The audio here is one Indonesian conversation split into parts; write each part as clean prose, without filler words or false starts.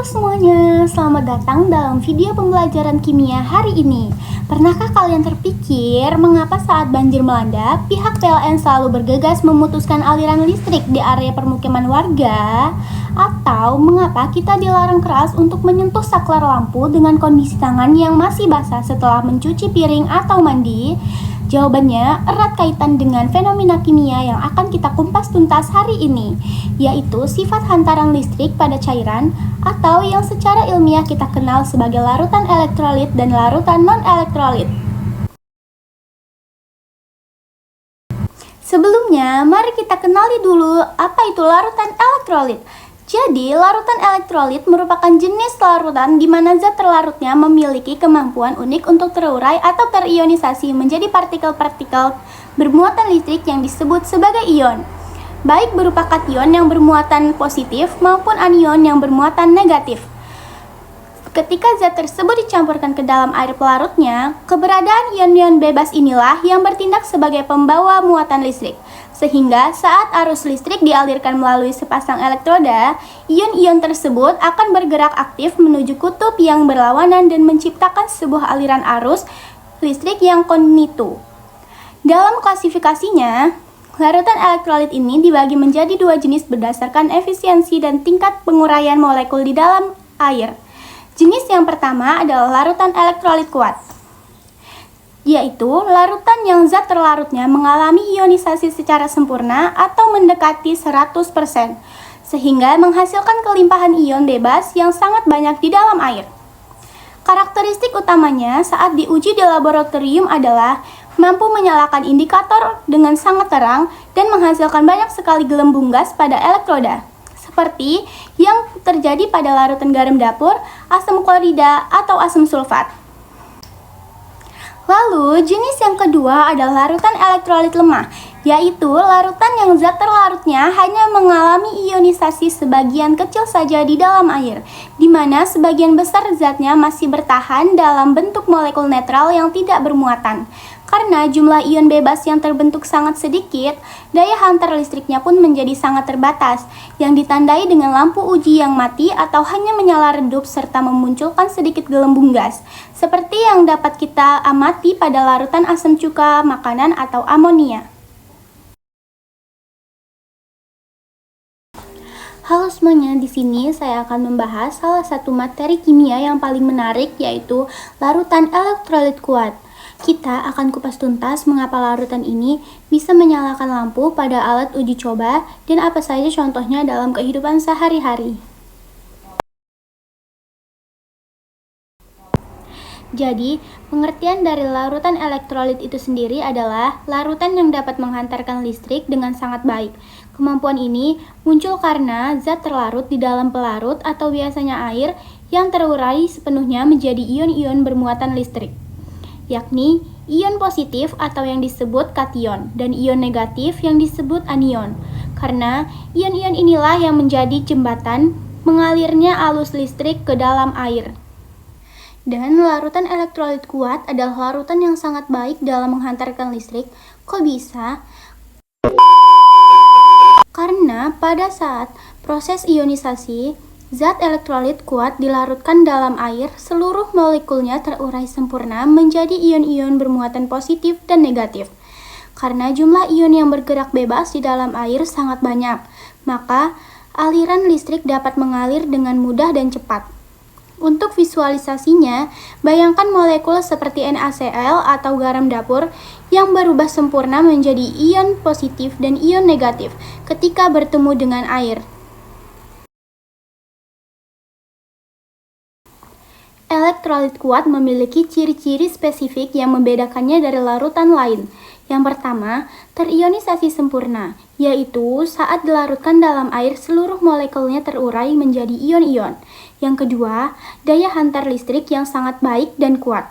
semuanya, selamat datang dalam video pembelajaran kimia hari ini. Pernahkah kalian terpikir mengapa saat banjir melanda, pihak PLN selalu bergegas memutuskan aliran listrik di area permukiman warga? Atau mengapa kita dilarang keras untuk menyentuh saklar lampu dengan kondisi tangan yang masih basah setelah mencuci piring atau mandi? Jawabannya erat kaitan dengan fenomena kimia yang akan kita kumpas tuntas hari ini, yaitu sifat hantaran listrik pada cairan atau yang secara ilmiah kita kenal sebagai larutan elektrolit dan larutan non-elektrolit. Sebelumnya, mari kita kenali dulu apa itu larutan elektrolit. Jadi, larutan elektrolit merupakan jenis larutan di mana zat terlarutnya memiliki kemampuan unik untuk terurai atau terionisasi menjadi partikel-partikel bermuatan listrik yang disebut sebagai ion, baik berupa kation yang bermuatan positif maupun anion yang bermuatan negatif. Ketika zat tersebut dicampurkan ke dalam air pelarutnya, keberadaan ion-ion bebas inilah yang bertindak sebagai pembawa muatan listrik. Sehingga saat arus listrik dialirkan melalui sepasang elektroda, ion-ion tersebut akan bergerak aktif menuju kutub yang berlawanan dan menciptakan sebuah aliran arus listrik yang konitu. Dalam klasifikasinya, larutan elektrolit ini dibagi menjadi dua jenis berdasarkan efisiensi dan tingkat penguraian molekul di dalam air. Jenis yang pertama adalah larutan elektrolit kuat, yaitu larutan yang zat terlarutnya mengalami ionisasi secara sempurna atau mendekati 100%, sehingga menghasilkan kelimpahan ion bebas yang sangat banyak di dalam air. Karakteristik utamanya saat diuji di laboratorium adalah mampu menyalakan indikator dengan sangat terang dan menghasilkan banyak sekali gelembung gas pada elektroda, seperti yang terjadi pada larutan garam dapur, asam klorida, atau asam sulfat. Lalu, jenis yang kedua adalah larutan elektrolit lemah, yaitu larutan yang zat terlarutnya hanya mengalami ionisasi sebagian kecil saja di dalam air, di mana sebagian besar zatnya masih bertahan dalam bentuk molekul netral yang tidak bermuatan. Karena jumlah ion bebas yang terbentuk sangat sedikit, daya hantar listriknya pun menjadi sangat terbatas, yang ditandai dengan lampu uji yang mati atau hanya menyala redup serta memunculkan sedikit gelembung gas, seperti yang dapat kita amati pada larutan asam cuka makanan atau amonia. Halo semuanya, di sini saya akan membahas salah satu materi kimia yang paling menarik, yaitu larutan elektrolit kuat. Kita akan kupas tuntas mengapa larutan ini bisa menyalakan lampu pada alat uji coba dan apa saja contohnya dalam kehidupan sehari-hari. Jadi, pengertian dari larutan elektrolit itu sendiri adalah larutan yang dapat menghantarkan listrik dengan sangat baik. Kemampuan ini muncul karena zat terlarut di dalam pelarut atau biasanya air yang terurai sepenuhnya menjadi ion-ion bermuatan listrik, yakni ion positif atau yang disebut kation dan ion negatif yang disebut anion. Karena ion-ion inilah yang menjadi jembatan mengalirnya arus listrik ke dalam air. Dan larutan elektrolit kuat adalah larutan yang sangat baik dalam menghantarkan listrik. Kok bisa? Karena pada saat proses ionisasi, zat elektrolit kuat dilarutkan dalam air, seluruh molekulnya terurai sempurna menjadi ion-ion bermuatan positif dan negatif. Karena jumlah ion yang bergerak bebas di dalam air sangat banyak, maka aliran listrik dapat mengalir dengan mudah dan cepat. Untuk visualisasinya, bayangkan molekul seperti NaCl atau garam dapur yang berubah sempurna menjadi ion positif dan ion negatif ketika bertemu dengan air. Elektrolit kuat memiliki ciri-ciri spesifik yang membedakannya dari larutan lain. Yang pertama, terionisasi sempurna, yaitu saat dilarutkan dalam air seluruh molekulnya terurai menjadi ion-ion. Yang kedua, daya hantar listrik yang sangat baik dan kuat.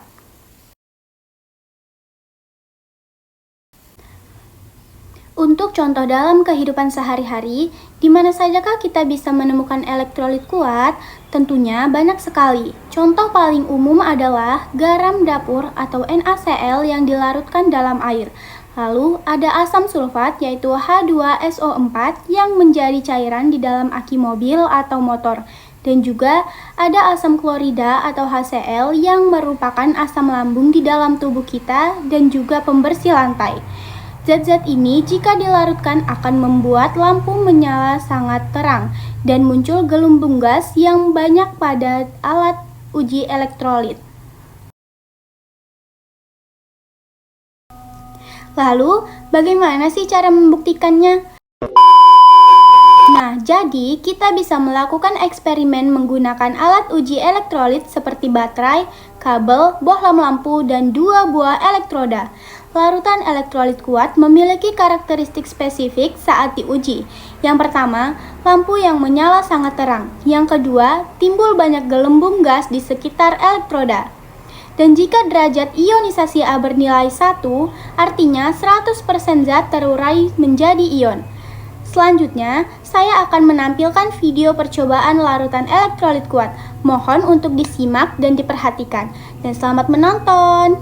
Untuk contoh dalam kehidupan sehari-hari, di mana sajakah kita bisa menemukan elektrolit kuat? Tentunya banyak sekali. Contoh paling umum adalah garam dapur atau NaCl yang dilarutkan dalam air. Lalu ada asam sulfat yaitu H2SO4 yang menjadi cairan di dalam aki mobil atau motor. Dan juga ada asam klorida atau HCl yang merupakan asam lambung di dalam tubuh kita dan juga pembersih lantai. Zat-zat ini jika dilarutkan akan membuat lampu menyala sangat terang dan muncul gelembung gas yang banyak pada alat uji elektrolit. Lalu, bagaimana sih cara membuktikannya? Nah, jadi kita bisa melakukan eksperimen menggunakan alat uji elektrolit seperti baterai, kabel, bohlam lampu, dan 2 buah elektroda. Larutan elektrolit kuat memiliki karakteristik spesifik saat diuji. Yang pertama, lampu yang menyala sangat terang. Yang kedua, timbul banyak gelembung gas di sekitar elektroda. Dan jika derajat ionisasi A bernilai 1, artinya 100% zat terurai menjadi ion. Selanjutnya, saya akan menampilkan video percobaan larutan elektrolit kuat. Mohon untuk disimak dan diperhatikan. Dan selamat menonton!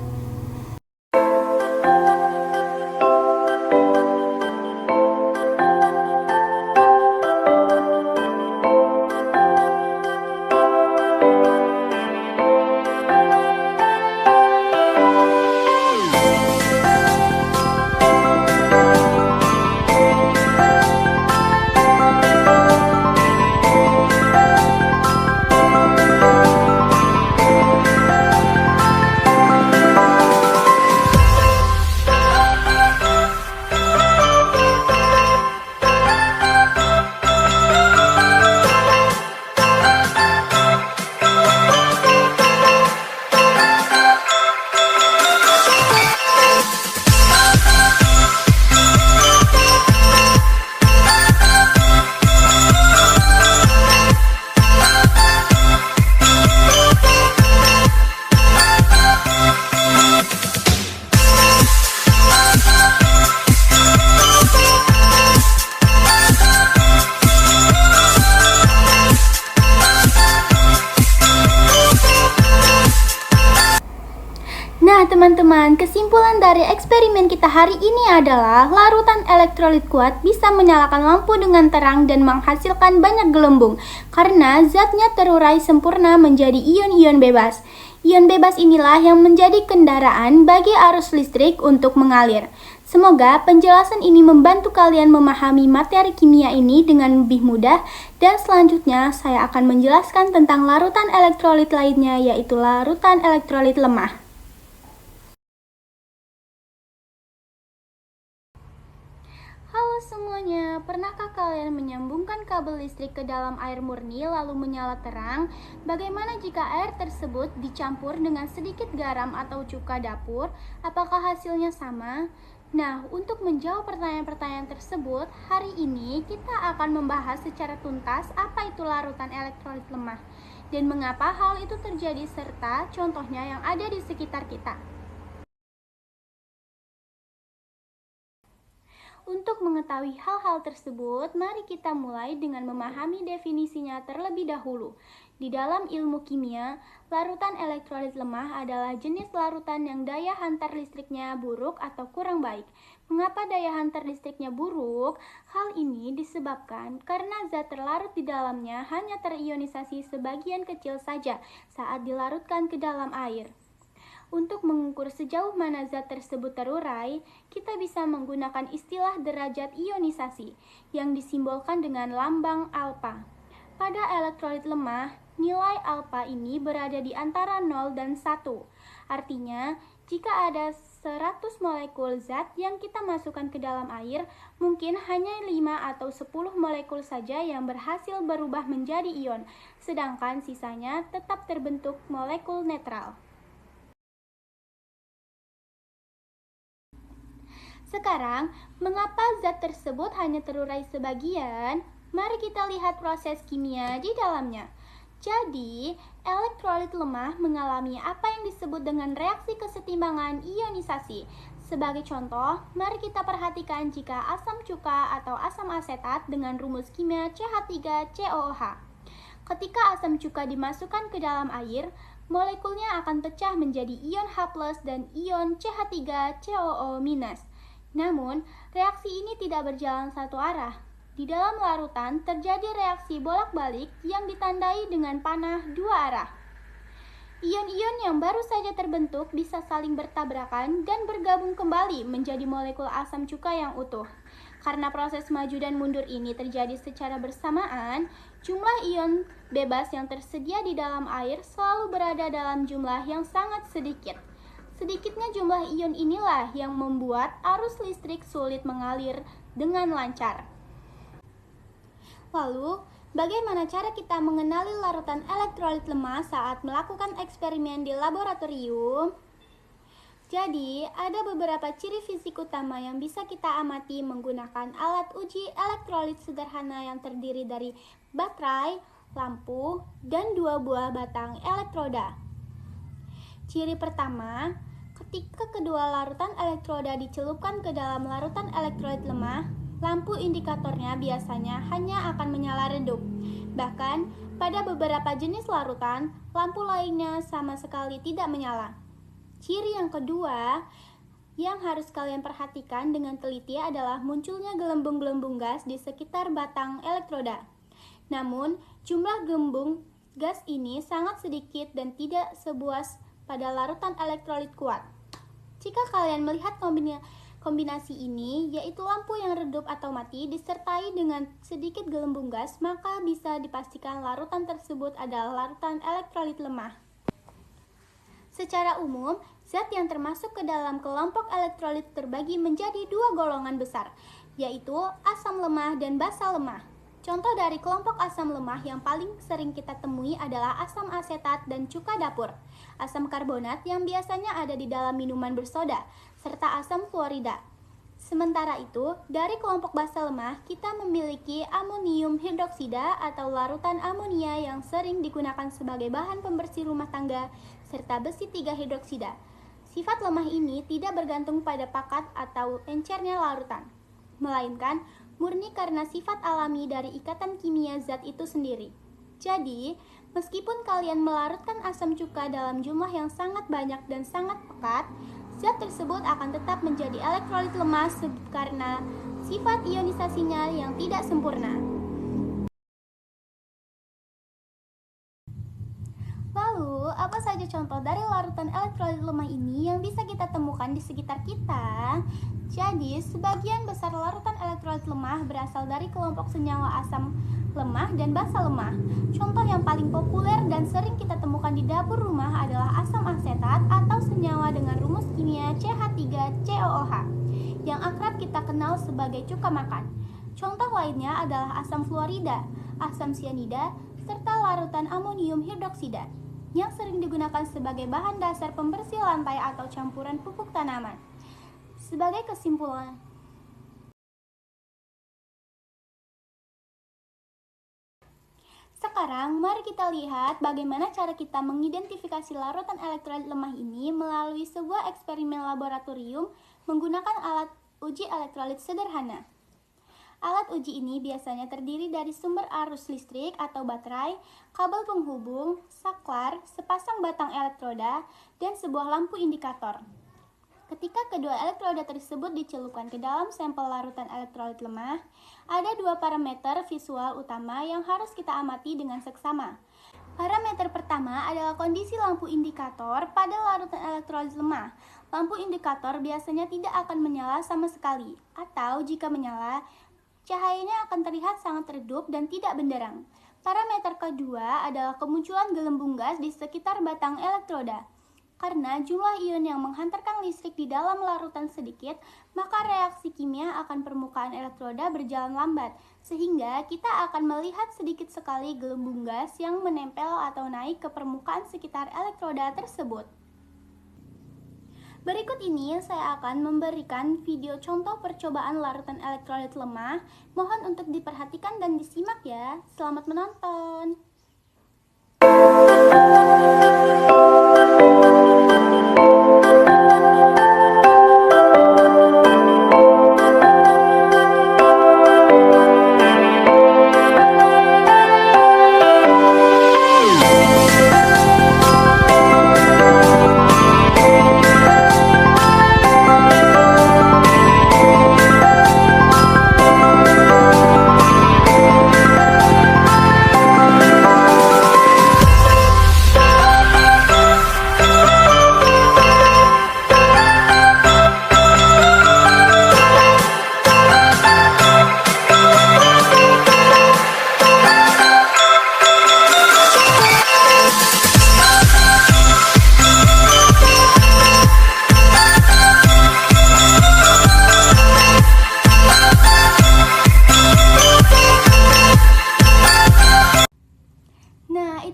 Nah teman-teman, kesimpulan dari eksperimen kita hari ini adalah larutan elektrolit kuat bisa menyalakan lampu dengan terang dan menghasilkan banyak gelembung karena zatnya terurai sempurna menjadi ion-ion bebas. Ion bebas inilah yang menjadi kendaraan bagi arus listrik untuk mengalir. Semoga penjelasan ini membantu kalian memahami materi kimia ini dengan lebih mudah dan selanjutnya saya akan menjelaskan tentang larutan elektrolit lainnya yaitu larutan elektrolit lemah. Halo semuanya, pernahkah kalian menyambungkan kabel listrik ke dalam air murni lalu menyala terang? Bagaimana jika air tersebut dicampur dengan sedikit garam atau cuka dapur? Apakah hasilnya sama? Nah, untuk menjawab pertanyaan-pertanyaan tersebut, hari ini kita akan membahas secara tuntas apa itu larutan elektrolit lemah dan mengapa hal itu terjadi serta contohnya yang ada di sekitar kita. Untuk mengetahui hal-hal tersebut, mari kita mulai dengan memahami definisinya terlebih dahulu. Di dalam ilmu kimia, larutan elektrolit lemah adalah jenis larutan yang daya hantar listriknya buruk atau kurang baik. Mengapa daya hantar listriknya buruk? Hal ini disebabkan karena zat terlarut di dalamnya hanya terionisasi sebagian kecil saja saat dilarutkan ke dalam air. Untuk mengukur sejauh mana zat tersebut terurai, kita bisa menggunakan istilah derajat ionisasi yang disimbolkan dengan lambang alfa. Pada elektrolit lemah, nilai alfa ini berada di antara 0 dan 1. Artinya, jika ada 100 molekul zat yang kita masukkan ke dalam air, mungkin hanya 5 atau 10 molekul saja yang berhasil berubah menjadi ion, sedangkan sisanya tetap terbentuk molekul netral. Sekarang, mengapa zat tersebut hanya terurai sebagian? Mari kita lihat proses kimia di dalamnya. Jadi, elektrolit lemah mengalami apa yang disebut dengan reaksi kesetimbangan ionisasi. Sebagai contoh, mari kita perhatikan jika asam cuka atau asam asetat dengan rumus kimia CH3COOH. Ketika asam cuka dimasukkan ke dalam air, molekulnya akan pecah menjadi ion H+ dan ion CH3COO-. Namun, reaksi ini tidak berjalan satu arah. Di dalam larutan terjadi reaksi bolak-balik yang ditandai dengan panah dua arah. Ion-ion yang baru saja terbentuk bisa saling bertabrakan dan bergabung kembali menjadi molekul asam cuka yang utuh. Karena proses maju dan mundur ini terjadi secara bersamaan, jumlah ion bebas yang tersedia di dalam air selalu berada dalam jumlah yang sangat sedikit. Sedikitnya jumlah ion inilah yang membuat arus listrik sulit mengalir dengan lancar. Lalu, bagaimana cara kita mengenali larutan elektrolit lemah saat melakukan eksperimen di laboratorium? Jadi, ada beberapa ciri fisik utama yang bisa kita amati menggunakan alat uji elektrolit sederhana yang terdiri dari baterai, lampu, dan dua buah batang elektroda. Ciri pertama, ketika kedua larutan elektroda dicelupkan ke dalam larutan elektrolit lemah, lampu indikatornya biasanya hanya akan menyala redup. Bahkan, pada beberapa jenis larutan, lampu lainnya sama sekali tidak menyala. Ciri yang kedua yang harus kalian perhatikan dengan teliti adalah munculnya gelembung-gelembung gas di sekitar batang elektroda. Namun, jumlah gelembung gas ini sangat sedikit dan tidak sebuas pada larutan elektrolit kuat. Jika kalian melihat kombinasi ini, yaitu lampu yang redup atau mati disertai dengan sedikit gelembung gas, maka bisa dipastikan larutan tersebut adalah larutan elektrolit lemah. Secara umum, zat yang termasuk ke dalam kelompok elektrolit terbagi menjadi dua golongan besar, yaitu asam lemah dan basa lemah. Contoh dari kelompok asam lemah yang paling sering kita temui adalah asam asetat dan cuka dapur, asam karbonat yang biasanya ada di dalam minuman bersoda, serta asam fluorida. Sementara itu, dari kelompok basa lemah, kita memiliki amonium hidroksida atau larutan amonia yang sering digunakan sebagai bahan pembersih rumah tangga, serta besi 3 hidroksida. Sifat lemah ini tidak bergantung pada pakat atau encernya larutan, melainkan murni karena sifat alami dari ikatan kimia zat itu sendiri. Jadi, meskipun kalian melarutkan asam cuka dalam jumlah yang sangat banyak dan sangat pekat, zat tersebut akan tetap menjadi elektrolit lemah karena sifat ionisasinya yang tidak sempurna. Lalu, apa saja contoh dari larutan elektrolit lemah ini yang bisa kita temukan di sekitar kita? Jadi, sebagian besar larutan elektrolit lemah berasal dari kelompok senyawa asam lemah dan basa lemah. Contoh yang paling populer dan sering kita temukan di dapur rumah adalah asam asetat atau senyawa dengan rumus kimia CH3COOH yang akrab kita kenal sebagai cuka makan. Contoh lainnya adalah asam fluorida, asam sianida, serta larutan amonium hidroksida yang sering digunakan sebagai bahan dasar pembersih lantai atau campuran pupuk tanaman. Sebagai kesimpulan, sekarang mari kita lihat bagaimana cara kita mengidentifikasi larutan elektrolit lemah ini melalui sebuah eksperimen laboratorium menggunakan alat uji elektrolit sederhana. Alat uji ini biasanya terdiri dari sumber arus listrik atau baterai, kabel penghubung, saklar, sepasang batang elektroda, dan sebuah lampu indikator. Ketika kedua elektroda tersebut dicelupkan ke dalam sampel larutan elektrolit lemah, ada dua parameter visual utama yang harus kita amati dengan seksama. Parameter pertama adalah kondisi lampu indikator pada larutan elektrolit lemah. Lampu indikator biasanya tidak akan menyala sama sekali, atau jika menyala, cahayanya akan terlihat sangat redup dan tidak benderang. Parameter kedua adalah kemunculan gelembung gas di sekitar batang elektroda. Karena jumlah ion yang menghantarkan listrik di dalam larutan sedikit, maka reaksi kimia akan permukaan elektroda berjalan lambat, sehingga kita akan melihat sedikit sekali gelembung gas yang menempel atau naik ke permukaan sekitar elektroda tersebut. Berikut ini saya akan memberikan video contoh percobaan larutan elektrolit lemah. Mohon untuk diperhatikan dan disimak ya. Selamat menonton.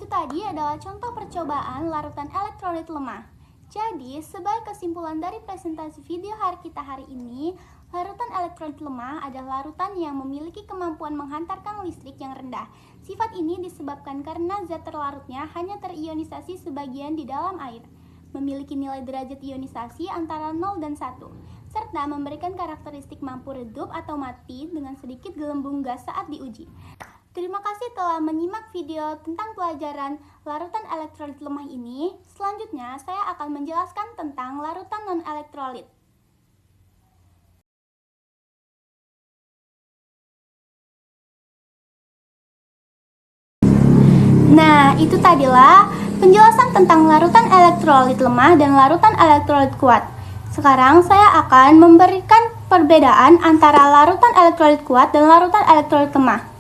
tadi adalah contoh percobaan larutan elektrolit lemah. Jadi, sebagai kesimpulan dari presentasi video kita hari ini, larutan elektrolit lemah adalah larutan yang memiliki kemampuan menghantarkan listrik yang rendah. Sifat ini disebabkan karena zat terlarutnya hanya terionisasi sebagian di dalam air, memiliki nilai derajat ionisasi antara 0 dan 1, serta memberikan karakteristik mampu redup atau mati dengan sedikit gelembung gas saat diuji. Terima kasih telah menyimak video tentang pelajaran larutan elektrolit lemah ini. Selanjutnya, saya akan menjelaskan tentang larutan non-elektrolit. Nah, itu tadilah penjelasan tentang larutan elektrolit lemah dan larutan elektrolit kuat. Sekarang saya akan memberikan perbedaan antara larutan elektrolit kuat dan larutan elektrolit lemah.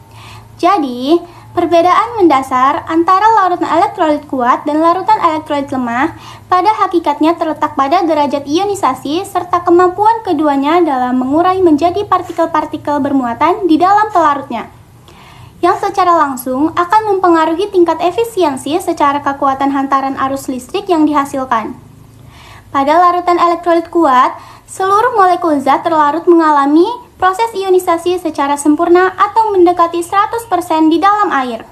Jadi, perbedaan mendasar antara larutan elektrolit kuat dan larutan elektrolit lemah pada hakikatnya terletak pada derajat ionisasi serta kemampuan keduanya dalam mengurai menjadi partikel-partikel bermuatan di dalam pelarutnya, yang secara langsung akan mempengaruhi tingkat efisiensi secara kekuatan hantaran arus listrik yang dihasilkan. Pada larutan elektrolit kuat, seluruh molekul zat terlarut mengalami proses ionisasi secara sempurna atau mendekati 100% di dalam air.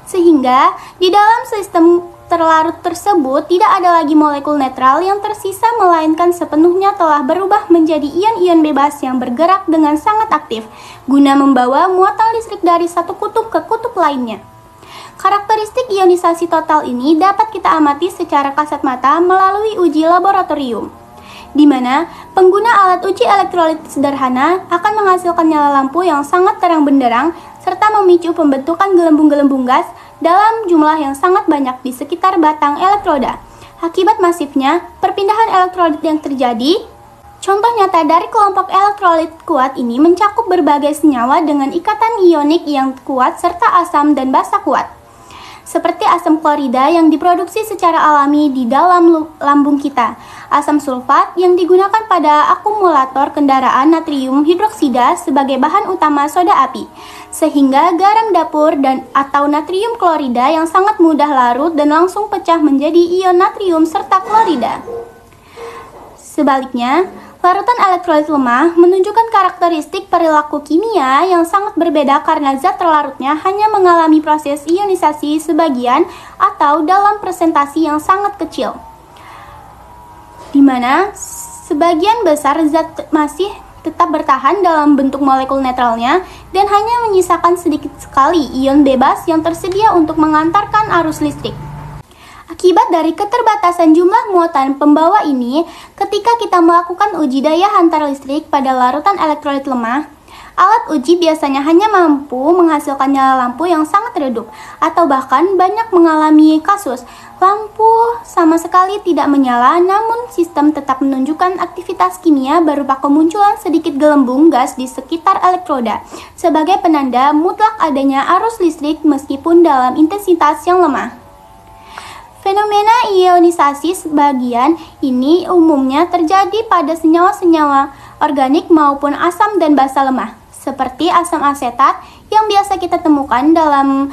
Sehingga, di dalam sistem terlarut tersebut tidak ada lagi molekul netral yang tersisa melainkan sepenuhnya telah berubah menjadi ion-ion bebas yang bergerak dengan sangat aktif guna membawa muatan listrik dari satu kutub ke kutub lainnya. Karakteristik ionisasi total ini dapat kita amati secara kasat mata melalui uji laboratorium, di mana pengguna alat uji elektrolit sederhana akan menghasilkan nyala lampu yang sangat terang benderang serta memicu pembentukan gelembung-gelembung gas dalam jumlah yang sangat banyak di sekitar batang elektroda. Akibat masifnya perpindahan elektrolit yang terjadi, contoh nyata dari kelompok elektrolit kuat ini mencakup berbagai senyawa dengan ikatan ionik yang kuat serta asam dan basa kuat, seperti asam klorida yang diproduksi secara alami di dalam lambung kita, asam sulfat yang digunakan pada akumulator kendaraan natrium hidroksida sebagai bahan utama soda api, sehingga garam dapur dan atau natrium klorida yang sangat mudah larut dan langsung pecah menjadi ion natrium serta klorida. Sebaliknya, larutan elektrolit lemah menunjukkan karakteristik perilaku kimia yang sangat berbeda karena zat terlarutnya hanya mengalami proses ionisasi sebagian atau dalam presentasi yang sangat kecil, di mana sebagian besar zat masih tetap bertahan dalam bentuk molekul netralnya dan hanya menyisakan sedikit sekali ion bebas yang tersedia untuk mengantarkan arus listrik. Akibat dari keterbatasan jumlah muatan pembawa ini, ketika kita melakukan uji daya hantar listrik pada larutan elektrolit lemah, alat uji biasanya hanya mampu menghasilkan nyala lampu yang sangat redup, atau bahkan banyak mengalami kasus lampu sama sekali tidak menyala, namun sistem tetap menunjukkan aktivitas kimia berupa kemunculan sedikit gelembung gas di sekitar elektroda, sebagai penanda mutlak adanya arus listrik meskipun dalam intensitas yang lemah. Fenomena ionisasi sebagian ini umumnya terjadi pada senyawa-senyawa organik maupun asam dan basa lemah, seperti asam asetat yang biasa kita temukan dalam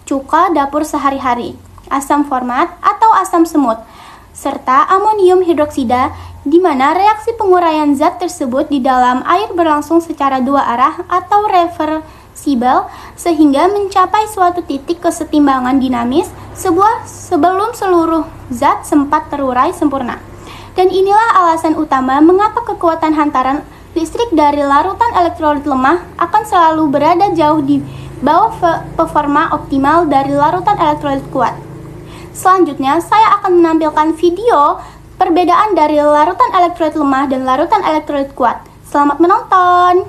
cuka dapur sehari-hari, asam format atau asam semut, serta amonium hidroksida, di mana reaksi penguraian zat tersebut di dalam air berlangsung secara dua arah atau reversibel, sehingga mencapai suatu titik kesetimbangan dinamis sebelum seluruh zat sempat terurai sempurna. Dan inilah alasan utama mengapa kekuatan hantaran listrik dari larutan elektrolit lemah akan selalu berada jauh di bawah performa optimal dari larutan elektrolit kuat. Selanjutnya, saya akan menampilkan video perbedaan dari larutan elektrolit lemah dan larutan elektrolit kuat. Selamat menonton!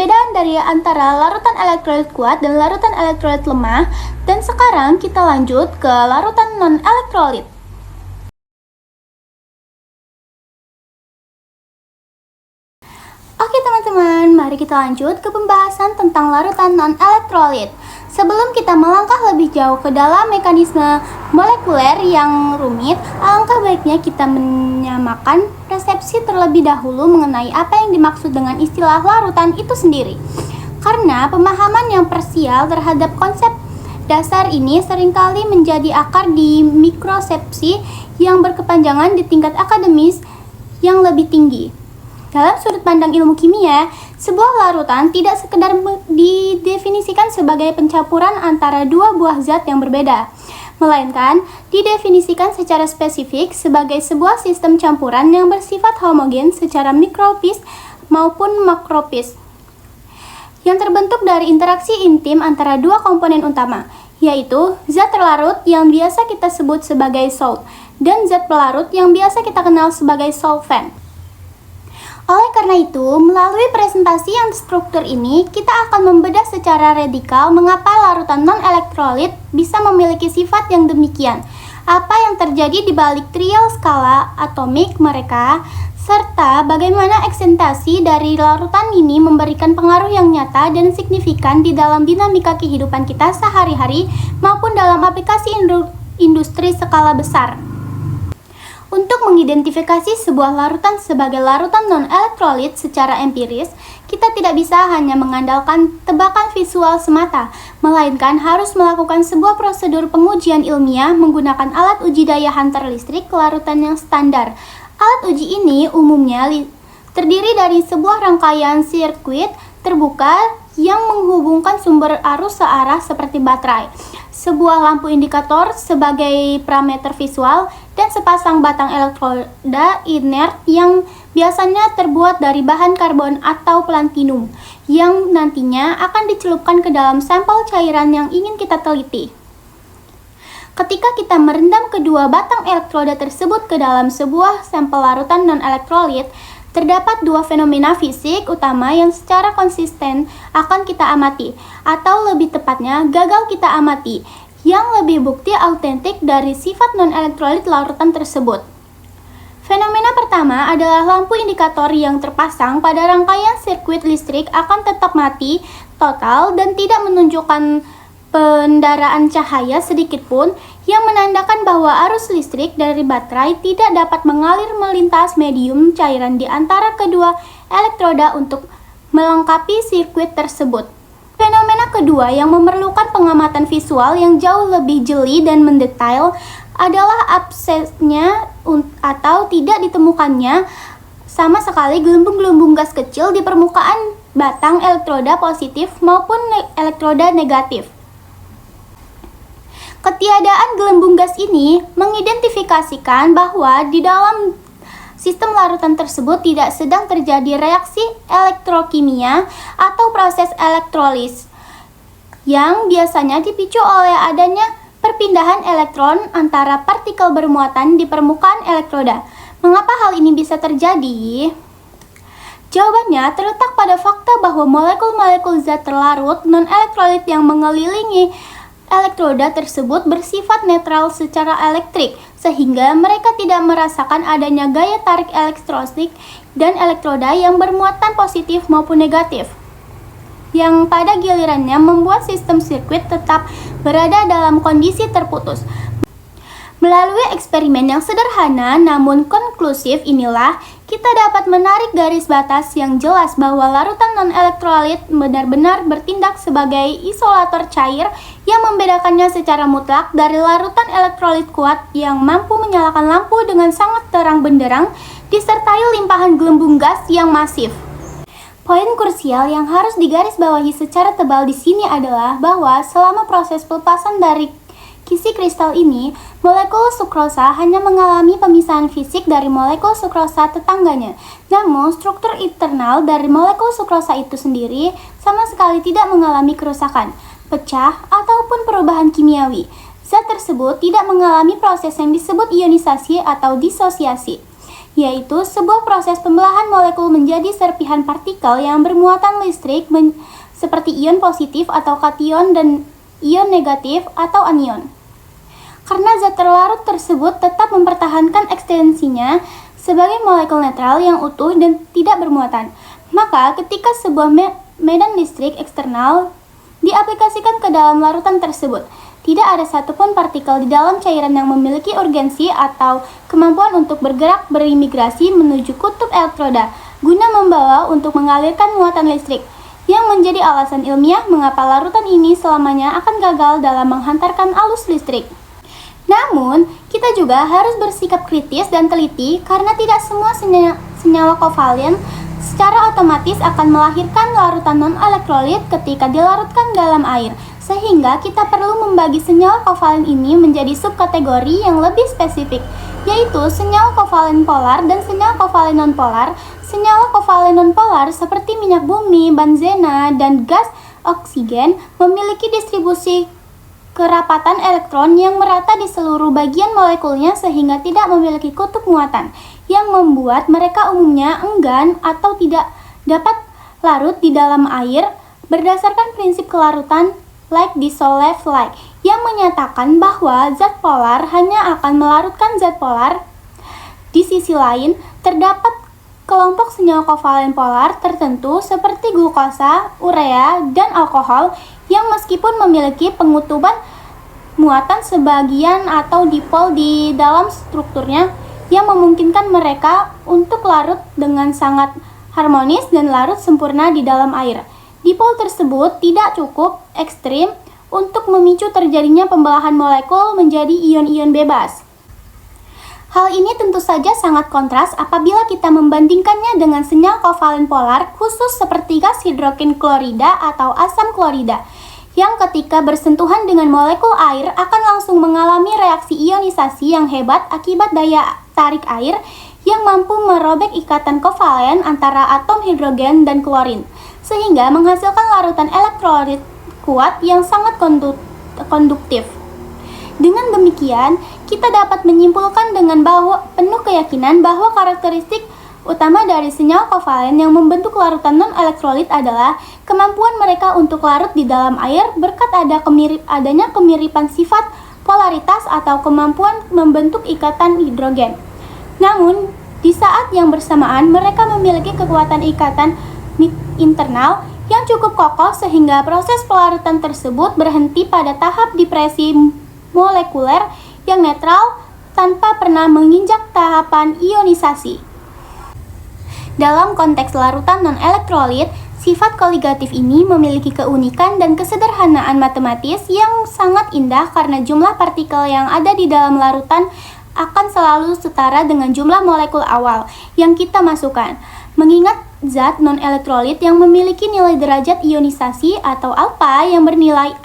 perbedaan dari antara larutan elektrolit kuat dan larutan elektrolit lemah. Dan sekarang kita lanjut ke larutan non-elektrolit. Oke teman-teman, mari kita lanjut ke pembahasan tentang larutan non-elektrolit. Sebelum kita melangkah lebih jauh ke dalam mekanisme molekuler yang rumit, alangkah baiknya kita menyamakan persepsi terlebih dahulu mengenai apa yang dimaksud dengan istilah larutan itu sendiri. Karena pemahaman yang parsial terhadap konsep dasar ini seringkali menjadi akar di mikrosepsi yang berkepanjangan di tingkat akademis yang lebih tinggi. Dalam sudut pandang ilmu kimia, sebuah larutan tidak sekedar didefinisikan sebagai pencampuran antara dua buah zat yang berbeda, melainkan didefinisikan secara spesifik sebagai sebuah sistem campuran yang bersifat homogen secara mikrofis maupun makrofis, yang terbentuk dari interaksi intim antara dua komponen utama, yaitu zat terlarut yang biasa kita sebut sebagai salt dan zat pelarut yang biasa kita kenal sebagai solvent. Oleh karena itu, melalui presentasi yang struktur ini, kita akan membedah secara radikal mengapa larutan non-elektrolit bisa memiliki sifat yang demikian, apa yang terjadi di balik trial skala atomik mereka, serta bagaimana eksentasi dari larutan ini memberikan pengaruh yang nyata dan signifikan di dalam dinamika kehidupan kita sehari-hari maupun dalam aplikasi industri skala besar. Untuk mengidentifikasi sebuah larutan sebagai larutan non-elektrolit secara empiris, kita tidak bisa hanya mengandalkan tebakan visual semata, melainkan harus melakukan sebuah prosedur pengujian ilmiah menggunakan alat uji daya hantar listrik larutan yang standar. Alat uji ini umumnya terdiri dari sebuah rangkaian sirkuit terbuka yang menghubungkan sumber arus searah seperti baterai, sebuah lampu indikator sebagai parameter visual, dan sepasang batang elektroda inert yang biasanya terbuat dari bahan karbon atau platinum yang nantinya akan dicelupkan ke dalam sampel cairan yang ingin kita teliti. Ketika kita merendam kedua batang elektroda tersebut ke dalam sebuah sampel larutan non-elektrolit, terdapat dua fenomena fisik utama yang secara konsisten akan kita amati, atau lebih tepatnya gagal kita amati, yang lebih bukti autentik dari sifat non-elektrolit larutan tersebut. Fenomena pertama adalah lampu indikator yang terpasang pada rangkaian sirkuit listrik akan tetap mati total dan tidak menunjukkan pendaraan cahaya sedikit pun, yang menandakan bahwa arus listrik dari baterai tidak dapat mengalir melintas medium cairan di antara kedua elektroda untuk melengkapi sirkuit tersebut. Fenomena kedua yang memerlukan pengamatan visual yang jauh lebih jeli dan mendetail adalah absennya atau tidak ditemukannya sama sekali gelembung-gelembung gas kecil di permukaan batang elektroda positif maupun elektroda negatif. Ketiadaan gelembung gas ini mengidentifikasikan bahwa di dalam sistem larutan tersebut tidak sedang terjadi reaksi elektrokimia atau proses elektrolis yang biasanya dipicu oleh adanya perpindahan elektron antara partikel bermuatan di permukaan elektroda. Mengapa hal ini bisa terjadi? Jawabannya terletak pada fakta bahwa molekul-molekul zat terlarut non-elektrolit yang mengelilingi elektroda tersebut bersifat netral secara elektrik, sehingga mereka tidak merasakan adanya gaya tarik elektrostatik dan elektroda yang bermuatan positif maupun negatif, yang pada gilirannya membuat sistem sirkuit tetap berada dalam kondisi terputus. Melalui eksperimen yang sederhana namun konklusif inilah, kita dapat menarik garis batas yang jelas bahwa larutan non-elektrolit benar-benar bertindak sebagai isolator cair yang membedakannya secara mutlak dari larutan elektrolit kuat yang mampu menyalakan lampu dengan sangat terang benderang disertai limpahan gelembung gas yang masif. Poin krusial yang harus digarisbawahi secara tebal di sini adalah bahwa selama proses pelepasan dari kisi kristal ini, molekul sukrosa hanya mengalami pemisahan fisik dari molekul sukrosa tetangganya. Namun, struktur internal dari molekul sukrosa itu sendiri sama sekali tidak mengalami kerusakan, pecah, ataupun perubahan kimiawi. Zat tersebut tidak mengalami proses yang disebut ionisasi atau disosiasi, yaitu sebuah proses pembelahan molekul menjadi serpihan partikel yang bermuatan listrik seperti ion positif atau kation dan ion negatif atau anion. Karena zat terlarut tersebut tetap mempertahankan ekstensinya sebagai molekul netral yang utuh dan tidak bermuatan, maka ketika sebuah medan listrik eksternal diaplikasikan ke dalam larutan tersebut, tidak ada satupun partikel di dalam cairan yang memiliki urgensi atau kemampuan untuk bergerak berimigrasi menuju kutub elektroda guna membawa untuk mengalirkan muatan listrik, yang menjadi alasan ilmiah mengapa larutan ini selamanya akan gagal dalam menghantarkan arus listrik. Namun, kita juga harus bersikap kritis dan teliti karena tidak semua senyawa kovalen secara otomatis akan melahirkan larutan non-elektrolit ketika dilarutkan dalam air, sehingga kita perlu membagi senyawa kovalen ini menjadi subkategori yang lebih spesifik, yaitu senyawa kovalen polar dan senyawa kovalen non-polar. Senyawa kovalen non-polar seperti minyak bumi, benzena, dan gas oksigen memiliki distribusi kerapatan elektron yang merata di seluruh bagian molekulnya sehingga tidak memiliki kutub muatan, yang membuat mereka umumnya enggan atau tidak dapat larut di dalam air berdasarkan prinsip kelarutan like dissolve like, yang menyatakan bahwa zat polar hanya akan melarutkan zat polar. Di sisi lain, terdapat kelompok senyawa kovalen polar tertentu seperti glukosa, urea, dan alkohol yang meskipun memiliki pengutuban muatan sebagian atau dipol di dalam strukturnya yang memungkinkan mereka untuk larut dengan sangat harmonis dan larut sempurna di dalam air. Dipol tersebut tidak cukup ekstrim untuk memicu terjadinya pembelahan molekul menjadi ion-ion bebas. Hal ini tentu saja sangat kontras apabila kita membandingkannya dengan senyawa kovalen polar khusus seperti gas hidrogen klorida atau asam klorida, yang ketika bersentuhan dengan molekul air akan langsung mengalami reaksi ionisasi yang hebat akibat daya tarik air yang mampu merobek ikatan kovalen antara atom hidrogen dan klorin, sehingga menghasilkan larutan elektrolit kuat yang sangat konduktif. Dengan demikian, kita dapat menyimpulkan dengan penuh keyakinan bahwa karakteristik utama dari senyawa kovalen yang membentuk larutan non-elektrolit adalah kemampuan mereka untuk larut di dalam air berkat adanya kemiripan sifat polaritas atau kemampuan membentuk ikatan hidrogen. Namun, di saat yang bersamaan mereka memiliki kekuatan ikatan internal yang cukup kokoh sehingga proses pelarutan tersebut berhenti pada tahap depresi molekuler yang netral tanpa pernah menginjak tahapan ionisasi. Dalam konteks larutan non-elektrolit, sifat koligatif ini memiliki keunikan dan kesederhanaan matematis yang sangat indah karena jumlah partikel yang ada di dalam larutan akan selalu setara dengan jumlah molekul awal yang kita masukkan. Mengingat zat non-elektrolit yang memiliki nilai derajat ionisasi atau alfa yang bernilai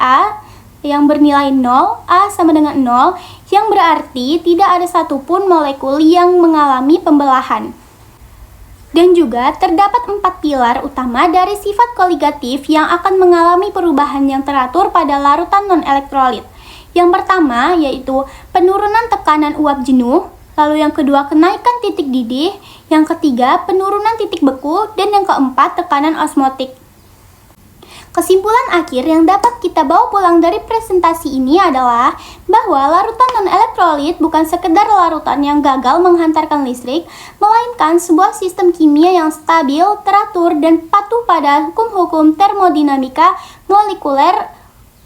yang bernilai 0, A sama dengan 0, yang berarti tidak ada satupun molekul yang mengalami pembelahan. Dan juga terdapat 4 pilar utama dari sifat koligatif yang akan mengalami perubahan yang teratur pada larutan non-elektrolit. Yang pertama yaitu penurunan tekanan uap jenuh, lalu yang kedua kenaikan titik didih, yang ketiga penurunan titik beku, dan yang keempat tekanan osmotik. Kesimpulan akhir yang dapat kita bawa pulang dari presentasi ini adalah bahwa larutan non-elektrolit bukan sekedar larutan yang gagal menghantarkan listrik, melainkan sebuah sistem kimia yang stabil, teratur, dan patuh pada hukum-hukum termodinamika molekuler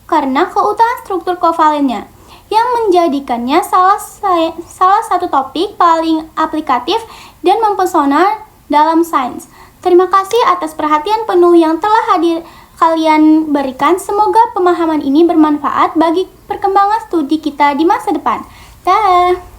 karena keutuhan struktur kovalennya, yang menjadikannya salah satu topik paling aplikatif dan mempesona dalam sains. Terima kasih atas perhatian penuh yang telah kalian berikan. Semoga pemahaman ini bermanfaat bagi perkembangan studi kita di masa depan. Dah.